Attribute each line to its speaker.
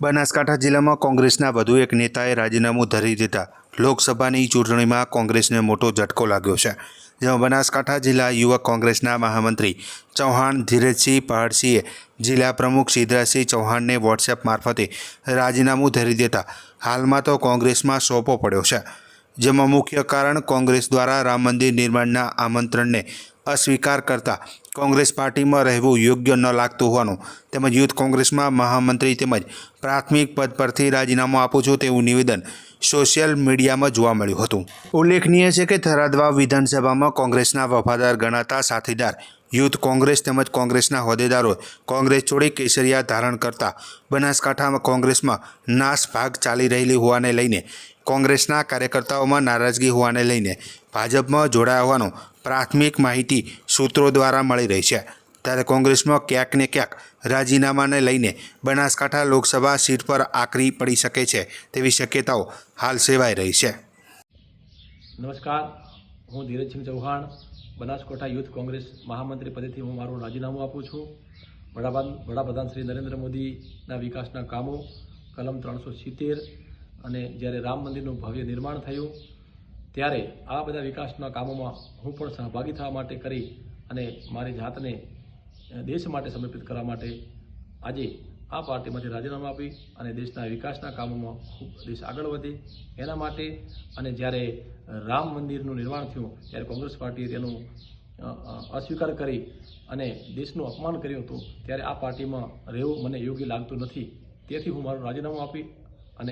Speaker 1: બનાસકાંઠા જિલ્લામાં કોંગ્રેસના વધુ એક નેતાએ રાજીનામું ધરી દીધા લોકસભાની ચૂંટણીમાં કોંગ્રેસને મોટો ઝટકો લાગ્યો છે। જેમાં બનાસકાંઠા જિલ્લા યુવક કોંગ્રેસના મહામંત્રી ચૌહાણ ધીરજસિંહ પહાડસિંહે જિલ્લા પ્રમુખ સિદ્ધરાજસિંહ ચૌહાણને વોટ્સએપ મારફતે રાજીનામું ધરી દેતા હાલમાં તો કોંગ્રેસમાં સોંપો પડ્યો છે। જેમાં મુખ્ય કારણ કોંગ્રેસ દ્વારા રામ મંદિર નિર્માણના આમંત્રણને अस्वीकार करता कांग्रेस पार्टी में रहવું योग्य न लागતું હોવાનું તેમજ યુથ કોંગ્રેસમાં મહામંત્રી તેમજ પ્રાથમિક પદ પરથી રાજીનામું આપું છું તેવું નિવેદન સોશિયલ મીડિયામાં જોવા મળ્યું હતું। ઉલ્લેખનીય છે કે થરાદવાવ વિધાનસભામાં કોંગ્રેસના વફાદાર ગણાતા સાથીદાર યુથ કોંગ્રેસ તેમજ કોંગ્રેસના હોદ્દેદારોએ કોંગ્રેસ છોડી કેસરિયા ધારણ કરતા બનાસકાંઠામાં કોંગ્રેસમાં નાસભાગ ચાલી રહેલી હોવાને લઈને કોંગ્રેસના કાર્યકર્તાઓમાં નારાજગી હોવાને લઈને ભાજપમાં જોડાયા હોવાનું प्राथमिक माहिती सूत्रों द्वारा मळी रही है। त्यारे कांग्रेस में क्यांक ने क्यांक राजीनामा ने लईने बनासकांठा लोकसभा सीट पर आकरी पड़ी सके छे तेवी शक्यताओं हाल सेवाई रही है।
Speaker 2: नमस्कार, हूँ धीरजसिंह चौहाण बनासकांठा यूथ कांग्रेस महामंत्री पदेथी हूँ मारू राजीनामું આપું છું। વડાપ્રધાન શ્રી નરેન્દ્ર મોદીના વિકાસના કામો કલમ 370 અને જ્યારે રામ મંદિરનું ભવ્ય નિર્માણ થયું ત્યારે આ બધા વિકાસના કામોમાં હું પણ સહભાગી થવા માટે કરી અને મારી જાતને દેશ માટે સમર્પિત કરવા માટે આજે આ પાર્ટીમાંથી રાજીનામું આપી અને દેશના વિકાસના કામોમાં ખૂબ દેશ આગળ વધે એના માટે અને જ્યારે રામ મંદિરનું નિર્માણ થયું ત્યારે કોંગ્રેસ પાર્ટીએ તેનું અસ્વીકાર કરી અને દેશનું અપમાન કર્યું હતું ત્યારે આ પાર્ટીમાં રહેવું મને યોગ્ય લાગતું નથી। તેથી હું મારું રાજીનામું આપી